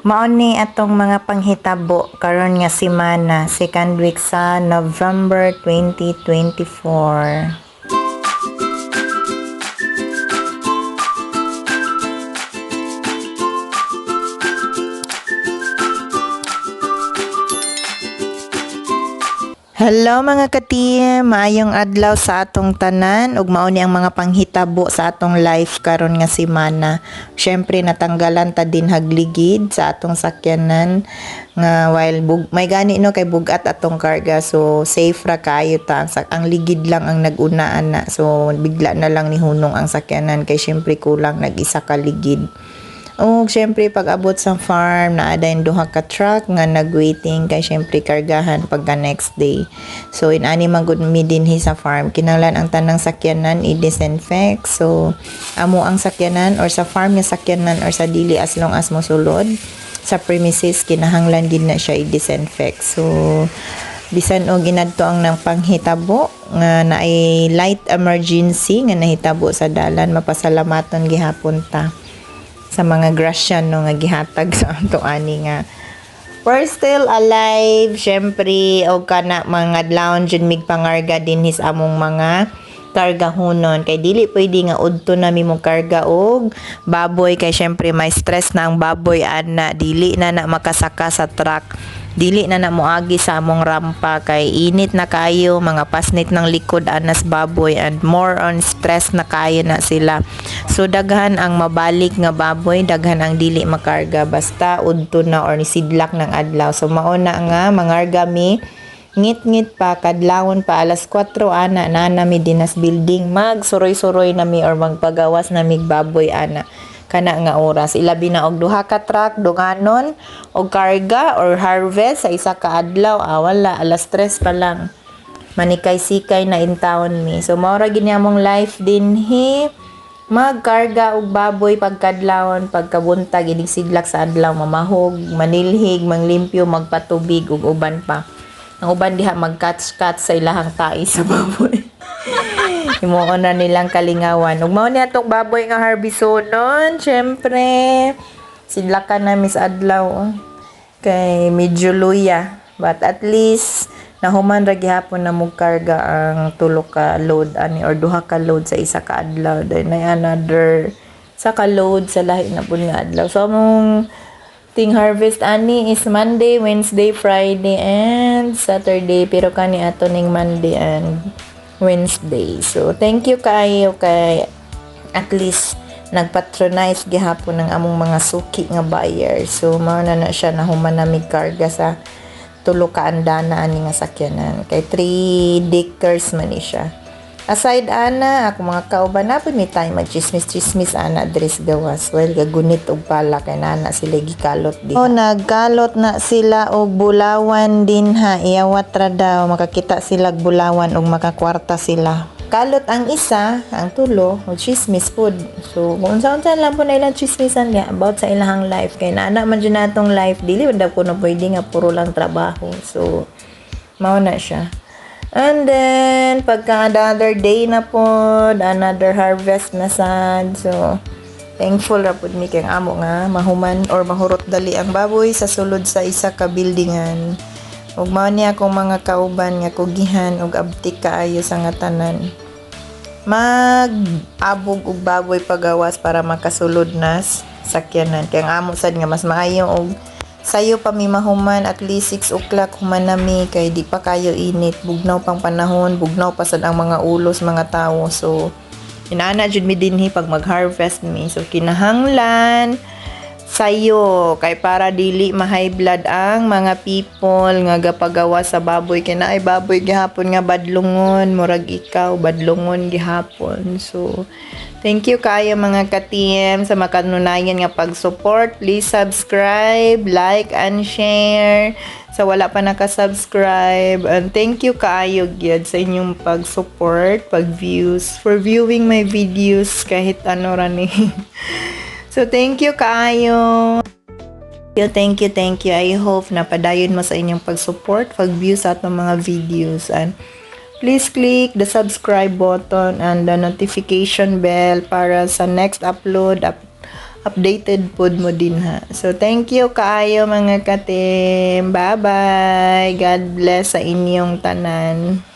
Mao ni atong mga panghitabo karon nga semana, second week sa November 2024. Hello mga ka-team, maayong adlaw sa atong tanan ug mao ni ang mga panghitabo sa atong life karon nga semana. Syempre natanggalan ta din hagligid sa atong sakyanan nga while may gani no kay bugat atong karga, so safe ra kayo ta. Ang ligid lang ang nag-unaan na, so bigla na lang ni hunong ang sakyanan kay syempre kulang nag-isa ka ligid. O syempre pag abot sa farm na ada yung duha ka truck nga nagwaiting kay syempre kargahan pagka next day. So inani man gud mi dinhi sa farm, kinahanglan ang tanang sakyanan i-disinfect. So amo ang sakyanan or sa farm nga sakyanan or sa dili, as long as mosulod sa premises kinahanglan din na siya i-disinfect. So bisan og ginadto ang nang panghitabo nga naay light emergency nga nahitabo sa dalan, mapasalamaton gihapon ta sa mga grasya no nga gihatag sa ato ani nga we're still alive. Syempre og kana mga lounge mig pangarga din his among mga kargahonon kay dili pwede nga udto na mi mong karga og baboy kay syempre may stress na ang baboy ana, dili na makasaka sa truck, dili na moagi sa among rampa kay init na kayo, mga pasnit ng likod anas baboy and more on stress na kayo na sila. So daghan ang mabalik nga baboy, daghan ang dili makarga basta udto na or nisidlak ng adlaw. So mauna nga mangarga mi ngit-ngit pa kadlawon pa alas 4 ana na nami dinas building, magsuroy-suroy nami or magpagawas nami baboy ana kana nga oras. Ilabi na og duha ka truck dunganon og karga or harvest sa isa ka adlaw, wala alas 3 pa lang manikay-sikay na in town mi. So mao ra gini among life dinhi, magkarga og baboy pagkadlawon, pagkabuntag inig sidlak sa adlaw mamahog, manilhig, manglimpyo, magpatubig ug uban pa. Ang uban diha mag-catch sa ilahang tai sa baboy. Himuon na nilang kalingawan. Ug mao ni atong baboy nga harbisonon, syempre sidlakan na mis adlaw kay medyo luya, but at least nahuman ra gihapon na magkarga ang tulo ka load ani or duha ka load sa isa ka adlaw. Then another sa ka load sa lahi na pud nga adlaw. So among ting harvest ani is Monday, Wednesday, Friday and Saturday, pero kani ato ning Monday and Wednesday. So thank you kayo kay at least nagpatronize gihapon ng among mga suki nga buyer. So mao na siya nahuman na mig karga sa tulo ka andana ani nga sakyanan kay 3 deckers man ni siya. Aside ana ako mga kauban na pud may time magchismis ana dress gawas, well gagunit og pala kay nana sila gikalot di. Nagkalot na sila og bulawan din ha, iyawat ra daw makakita sila og bulawan og makakwarta sila. Kalot ang isa, ang tulo og chismis pud. So kung unsa lang po na ilang chismisan niya about sa ilahang life kay nana man jud natong life, dili daw ko na pwede nga puro lang trabaho. So mao na siya. And then, pagka another day na po, another harvest na sad. So, thankful ra pud mi kay amo nga mahuman or mahurot dali ang baboy sa sulod sa isa ka buildingan. Ug mao ni akong mga kauban nga kugihan ug abtik kaayo sa nga tanan. Mag-abog og baboy pagawas para makasulod nas sakyanan. Kay ang amo sad nga mas maayo og sayo pa mi mahuman at least 6 o'clock human nami kay di pa kayo init, bugnaw pang panahon, bugnaw pa sad ang mga ulos mga tawo. So inana jud mi dinhi pag mag-harvest mi, so kinahanglan sayo kay para dili ma-high blood ang mga people nga gapagawa sa baboy kay naay baboy gihapon nga badlongon, murag ikaw badlongon gihapon. So thank you kayo mga ka-team sa makanunayan nga pag-support. Please subscribe, like, and share sa wala pa naka-subscribe. And thank you kayo gyud sa inyong pag-support, pag-views, for viewing my videos kahit ano ra ni. So thank you kayo. Thank you. I hope na padayon mo sa inyong pag-support, pag-view sa atong mga videos. And please click the subscribe button and the notification bell para sa next upload updated pod mo din ha. So thank you kaayo mga ka-team. Bye bye. God bless sa inyong tanan.